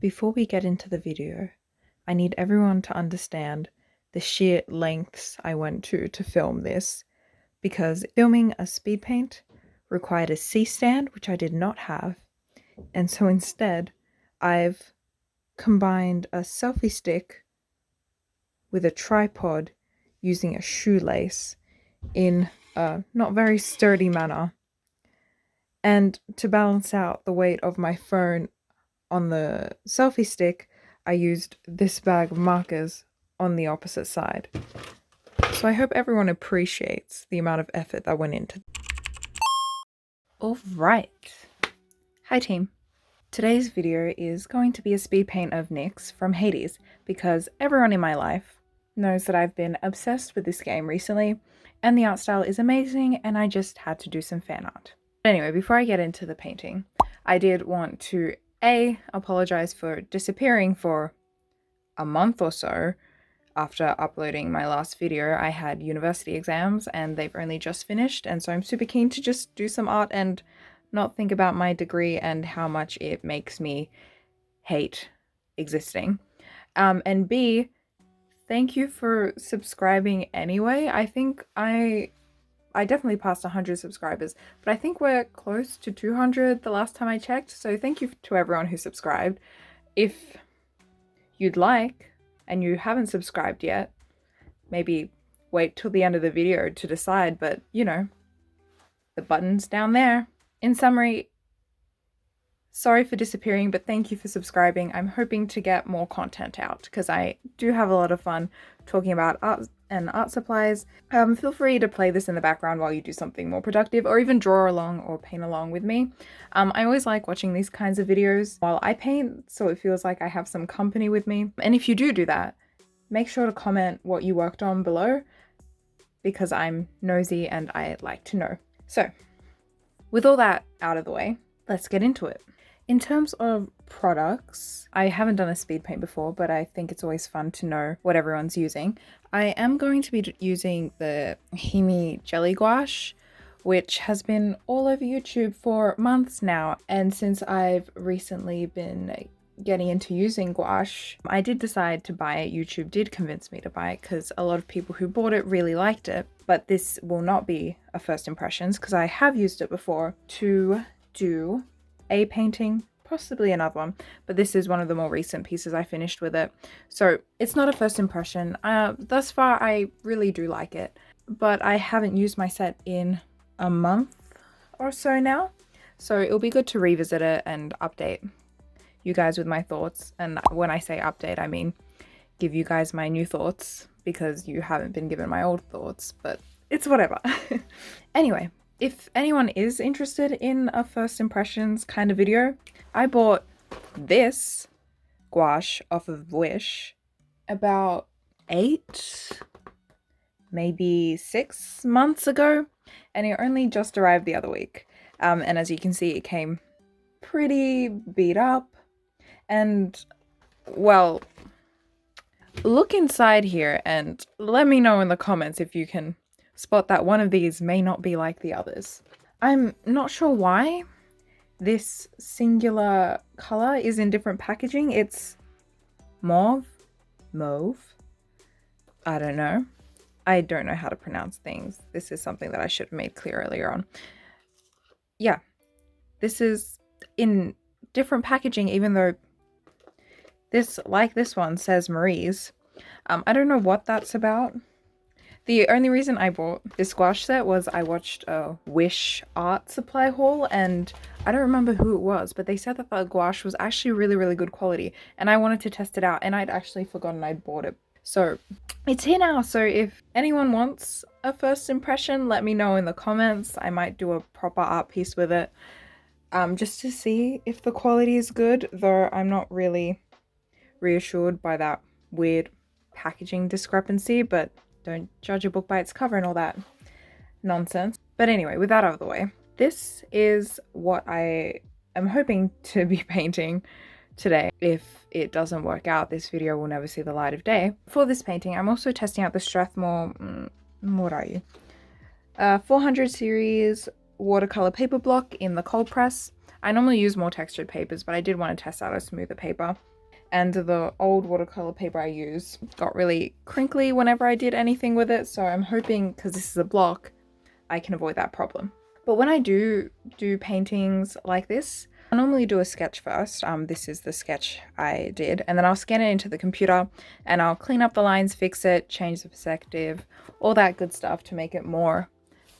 Before we get into the video, I need everyone to understand the sheer lengths I went to film this, because filming a speed paint required a C-stand, which I did not have, and so instead I've combined a selfie stick with a tripod using a shoelace in a not very sturdy manner. And to balance out the weight of my phone on the selfie stick, I used this bag of markers on the opposite side. So I hope everyone appreciates the amount of effort that went into. Alright. Hi team. Today's video is going to be a speed paint of Nyx from Hades, because everyone in my life knows that I've been obsessed with this game recently, and the art style is amazing, and I just had to do some fan art. But anyway, before I get into the painting, I did want to apologize for disappearing for a month or so. After uploading my last video, I had university exams and they've only just finished, and so I'm super keen to just do some art and not think about my degree and how much it makes me hate existing. And B, thank you for subscribing anyway. I think I definitely passed 100 subscribers, but I think we're close to 200 the last time I checked, so thank you to everyone who subscribed. If you'd like, and you haven't subscribed yet, maybe wait till the end of the video to decide, but you know, the button's down there. In summary, sorry for disappearing, but thank you for subscribing. I'm hoping to get more content out because I do have a lot of fun talking about art and art supplies. Feel free to play this in the background while you do something more productive, or even draw along or paint along with me. I always like watching these kinds of videos while I paint, so it feels like I have some company with me. And if you do that, make sure to comment what you worked on below, because I'm nosy and I like to know. So, with all that out of the way, let's get into it. In terms of products, I haven't done a speed paint before, but I think it's always fun to know what everyone's using. I am going to be using the HIMI jelly gouache, which has been all over YouTube for months now. And since I've recently been getting into using gouache, I did decide to buy it. YouTube did convince me to buy it because a lot of people who bought it really liked it. But this will not be a first impressions because I have used it before to do a painting, possibly another one, but this is one of the more recent pieces I finished with it. So it's not a first impression. Thus far, I really do like it, but I haven't used my set in a month or so now. So it'll be good to revisit it and update you guys with my thoughts. And when I say update, I mean give you guys my new thoughts, because you haven't been given my old thoughts, but it's whatever. Anyway, if anyone is interested in a first impressions kind of video, I bought this gouache off of Wish about 8, maybe 6 months ago, and it only just arrived the other week. And as you can see, it came pretty beat up. And well, look inside here and let me know in the comments if you can spot that one of these may not be like the others. I'm not sure why this singular color is in different packaging. It's mauve. I don't know. I don't know how to pronounce things. This is something that I should have made clear earlier on. Yeah, this is in different packaging, even though this, like this one, says Marie's. I don't know what that's about. The only reason I bought this gouache set was I watched a Wish art supply haul, and I don't remember who it was, but they said that the gouache was actually really, really good quality, and I wanted to test it out, and I'd actually forgotten I'd bought it. So it's here now, so if anyone wants a first impression, let me know in the comments. I might do a proper art piece with it, just to see if the quality is good, though I'm not really reassured by that weird packaging discrepancy, but don't judge a book by its cover and all that nonsense. But anyway, with that out of the way, this is what I am hoping to be painting today. If it doesn't work out, this video will never see the light of day. For this painting, I'm also testing out the Strathmore, what are you? 400 series watercolor paper block in the cold press. I normally use more textured papers, but I did want to test out a smoother paper. And the old watercolor paper I use got really crinkly whenever I did anything with it, so I'm hoping, because this is a block, I can avoid that problem. But when I do paintings like this, I normally do a sketch first. This is the sketch I did, and then I'll scan it into the computer and I'll clean up the lines, fix it, change the perspective, all that good stuff to make it more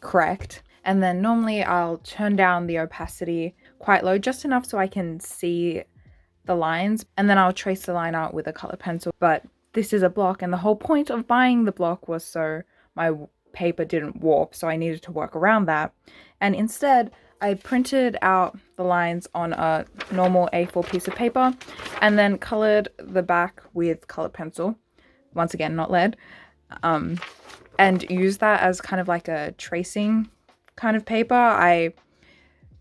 correct. And then normally I'll turn down the opacity quite low, just enough so I can see the lines, and then I'll trace the line out with a color pencil. But this is a block, and the whole point of buying the block was so my paper didn't warp, so I needed to work around that. And instead, I printed out the lines on a normal A4 piece of paper and then colored the back with color pencil, once again not lead, and used that as kind of like a tracing kind of paper. I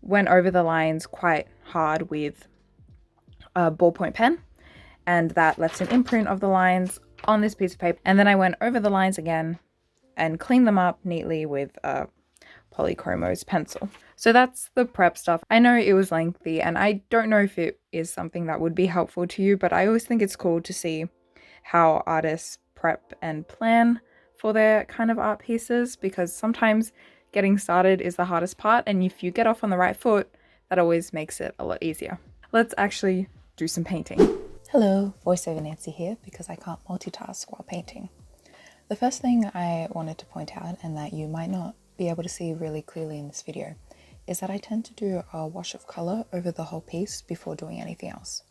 went over the lines quite hard with a ballpoint pen, and that left an imprint of the lines on this piece of paper. And then I went over the lines again and cleaned them up neatly with a polychromos pencil. So that's the prep stuff. I know it was lengthy, and I don't know if it is something that would be helpful to you, but I always think it's cool to see how artists prep and plan for their kind of art pieces, because sometimes getting started is the hardest part, and if you get off on the right foot, that always makes it a lot easier. Let's actually do some painting. Hello, voiceover Nancy here, because I can't multitask while painting. The first thing I wanted to point out, and that you might not be able to see really clearly in this video, is that I tend to do a wash of color over the whole piece before doing anything else.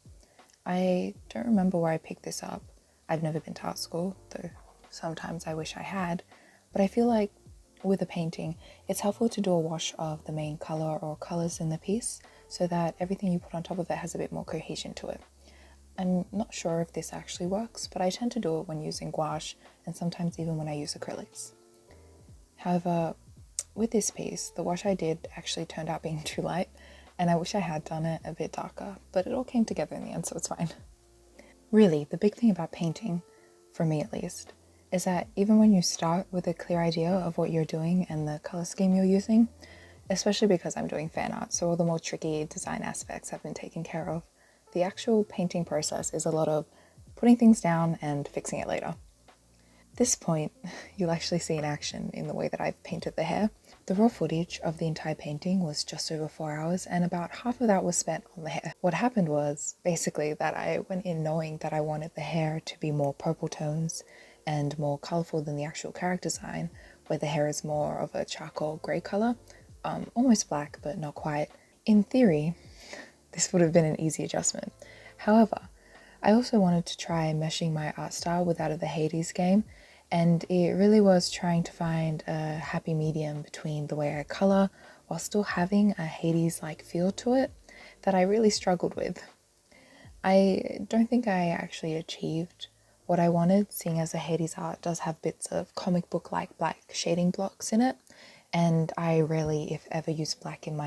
I don't remember where I picked this up. I've never been to art school, though sometimes I wish I had, but I feel like with a painting, it's helpful to do a wash of the main color or colors in the piece so that everything you put on top of it has a bit more cohesion to it. I'm not sure if this actually works, but I tend to do it when using gouache and sometimes even when I use acrylics. However, with this piece, the wash I did actually turned out being too light, and I wish I had done it a bit darker, but it all came together in the end, so it's fine. Really, the big thing about painting, for me at least, is that even when you start with a clear idea of what you're doing and the color scheme you're using, especially because I'm doing fan art, so all the more tricky design aspects have been taken care of, the actual painting process is a lot of putting things down and fixing it later. This point, you'll actually see in action in the way that I've painted the hair. The raw footage of the entire painting was just over 4 hours, and about half of that was spent on the hair. What happened was, basically, that I went in knowing that I wanted the hair to be more purple tones and more colourful than the actual character design, where the hair is more of a charcoal grey colour, almost black, but not quite. In theory, this would have been an easy adjustment. However, I also wanted to try meshing my art style with that of the Hades game, and it really was trying to find a happy medium between the way I colour while still having a Hades-like feel to it that I really struggled with. I don't think I actually achieved what I wanted, seeing as the Hades art does have bits of comic book-like black shading blocks in it, and I rarely, if ever, use black in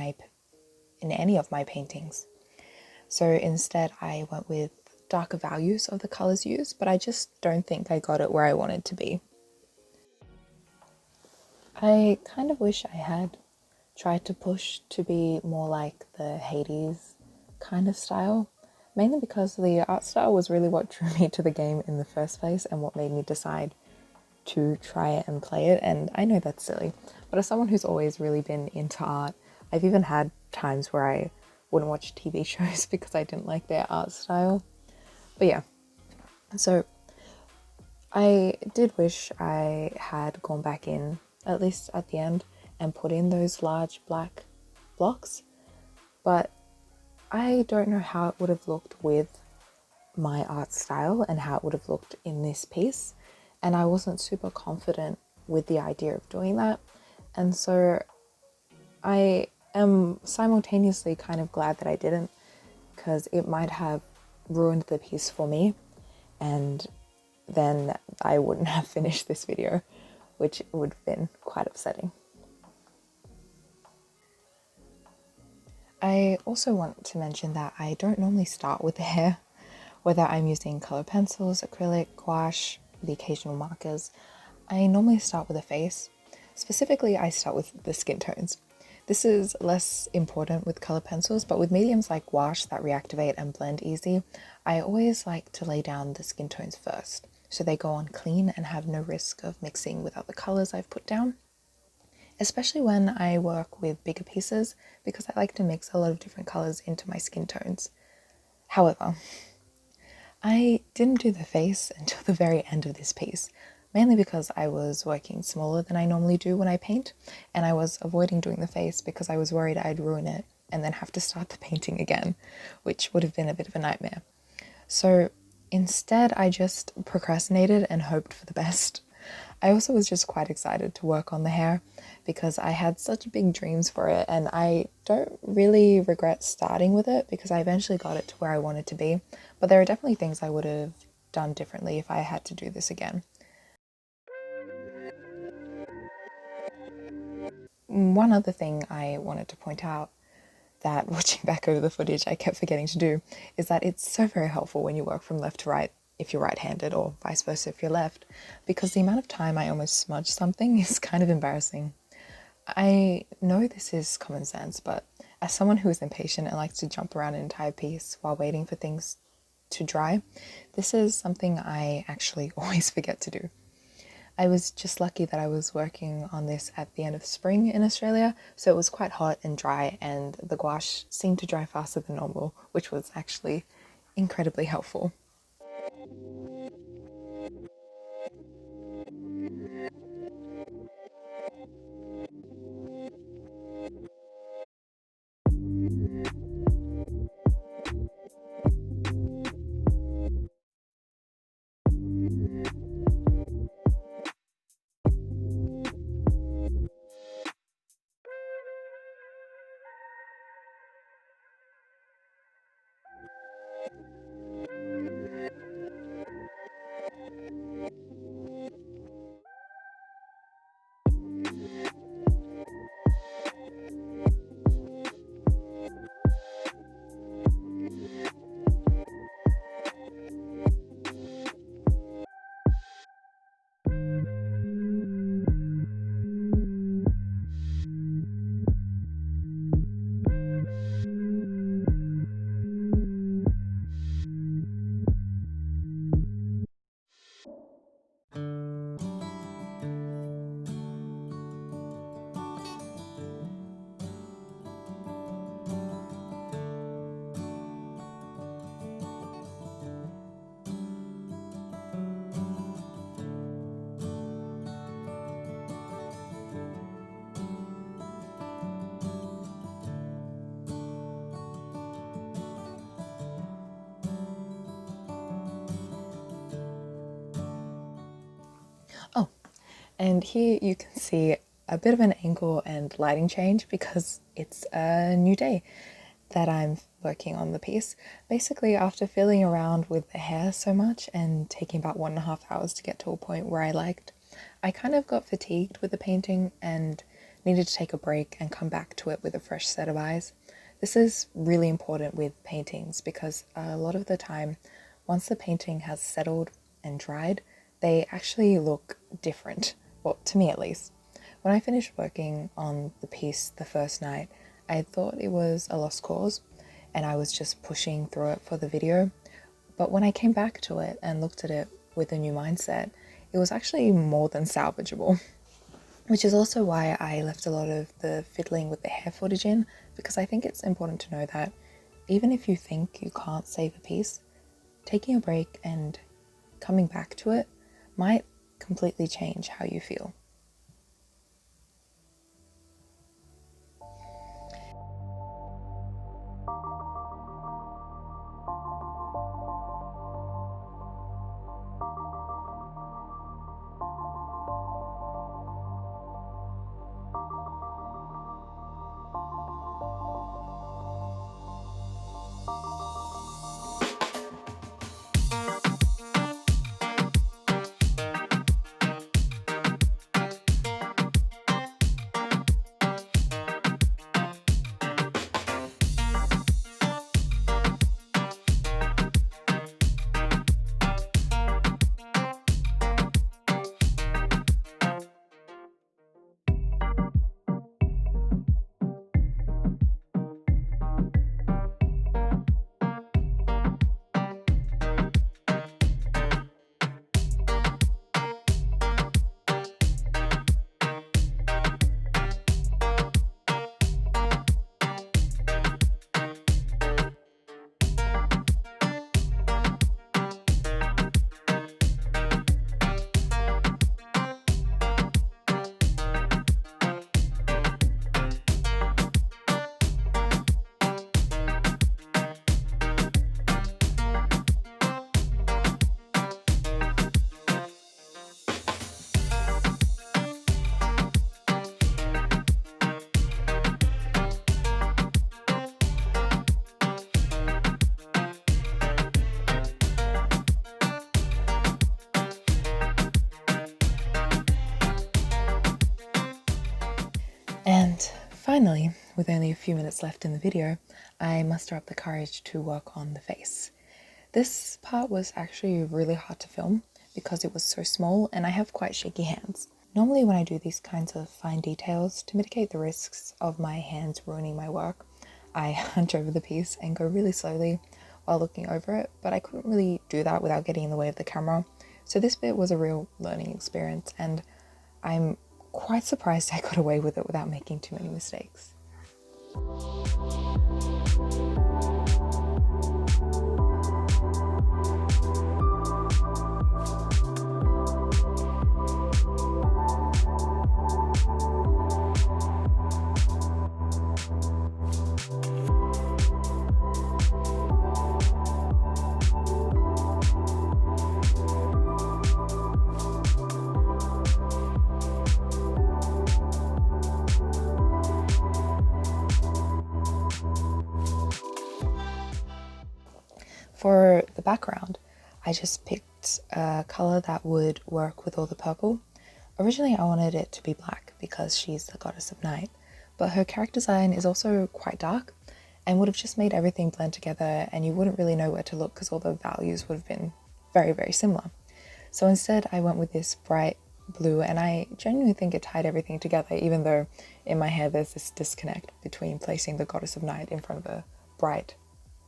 any of my paintings. So instead I went with darker values of the colours used, but I just don't think I got it where I wanted to be. I kind of wish I had tried to push to be more like the Hades kind of style, mainly because the art style was really what drew me to the game in the first place and what made me decide to try it and play it. And I know that's silly, but as someone who's always really been into art, I've even had times where I wouldn't watch TV shows because I didn't like their art style. But yeah, so I did wish I had gone back in, at least at the end, and put in those large black blocks, but I don't know how it would have looked with my art style and how it would have looked in this piece, and I wasn't super confident with the idea of doing that, and so I am simultaneously kind of glad that I didn't, because it might have ruined the piece for me, and then I wouldn't have finished this video, which would have been quite upsetting. I also want to mention that I don't normally start with the hair, whether I'm using color pencils, acrylic, gouache, the occasional markers. I normally start with the face. Specifically, I start with the skin tones. This is less important with color pencils, but with mediums like gouache that reactivate and blend easy, I always like to lay down the skin tones first, so they go on clean and have no risk of mixing with other colors I've put down. Especially when I work with bigger pieces, because I like to mix a lot of different colors into my skin tones. However, I didn't do the face until the very end of this piece, mainly because I was working smaller than I normally do when I paint, and I was avoiding doing the face because I was worried I'd ruin it and then have to start the painting again, which would have been a bit of a nightmare. So instead, I just procrastinated and hoped for the best. I also was just quite excited to work on the hair because I had such big dreams for it, and I don't really regret starting with it because I eventually got it to where I wanted to be. But there are definitely things I would have done differently if I had to do this again. One other thing I wanted to point out that watching back over the footage I kept forgetting to do is that it's so very helpful when you work from left to right if you're right-handed or vice versa if you're left, because the amount of time I almost smudged something is kind of embarrassing. I know this is common sense, but as someone who is impatient and likes to jump around an entire piece while waiting for things to dry, this is something I actually always forget to do. I was just lucky that I was working on this at the end of spring in Australia, so it was quite hot and dry, and the gouache seemed to dry faster than normal, which was actually incredibly helpful. Oh, and here you can see a bit of an angle and lighting change because it's a new day that I'm working on the piece. Basically, after fiddling around with the hair so much and taking about 1.5 hours to get to a point where I liked, I kind of got fatigued with the painting and needed to take a break and come back to it with a fresh set of eyes. This is really important with paintings because a lot of the time, once the painting has settled and dried, they actually look different. Well, to me at least. When I finished working on the piece the first night, I thought it was a lost cause and I was just pushing through it for the video. But when I came back to it and looked at it with a new mindset, it was actually more than salvageable. Which is also why I left a lot of the fiddling with the hair footage in, because I think it's important to know that even if you think you can't save a piece, taking a break and coming back to it might completely change how you feel. Finally, with only a few minutes left in the video, I muster up the courage to work on the face. This part was actually really hard to film because it was so small and I have quite shaky hands. Normally when I do these kinds of fine details, to mitigate the risks of my hands ruining my work, I hunch over the piece and go really slowly while looking over it, but I couldn't really do that without getting in the way of the camera. So this bit was a real learning experience and I'm quite surprised I got away with it without making too many mistakes. For the background, I just picked a colour that would work with all the purple. Originally I wanted it to be black because she's the goddess of night, but her character design is also quite dark and would have just made everything blend together and you wouldn't really know where to look because all the values would have been very, very similar. So instead I went with this bright blue and I genuinely think it tied everything together, even though in my head there's this disconnect between placing the goddess of night in front of a bright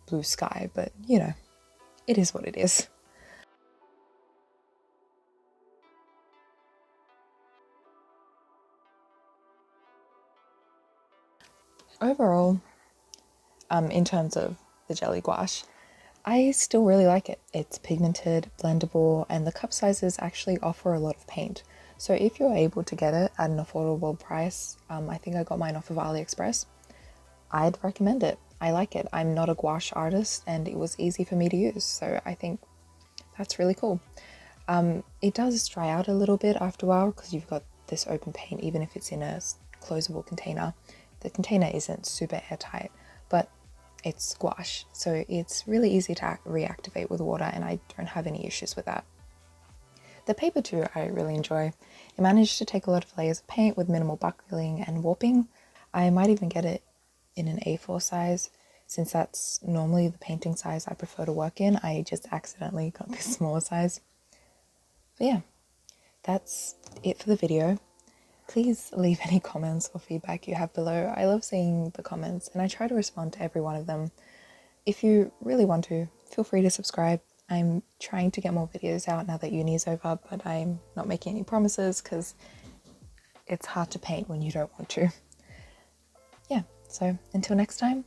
blue sky, but you know, it is what it is. Overall, in terms of the jelly gouache, I still really like it. It's pigmented, blendable, and the cup sizes actually offer a lot of paint. So if you're able to get it at an affordable price, I think I got mine off of AliExpress, I'd recommend it. I like it. I'm not a gouache artist and it was easy for me to use, so I think that's really cool. It does dry out a little bit after a while because you've got this open paint, even if it's in a closable container. The container isn't super airtight, but it's gouache, so it's really easy to reactivate with water and I don't have any issues with that. The paper too, I really enjoy. It managed to take a lot of layers of paint with minimal buckling and warping. I might even get it in an A4 size, since that's normally the painting size I prefer to work in. I just accidentally got this smaller size. But yeah, that's it for the video. Please leave any comments or feedback you have below. I love seeing the comments and I try to respond to every one of them. If you really want to, feel free to subscribe. I'm trying to get more videos out now that uni is over, but I'm not making any promises because it's hard to paint when you don't want to. Yeah, so until next time,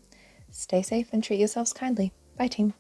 stay safe and treat yourselves kindly. Bye team.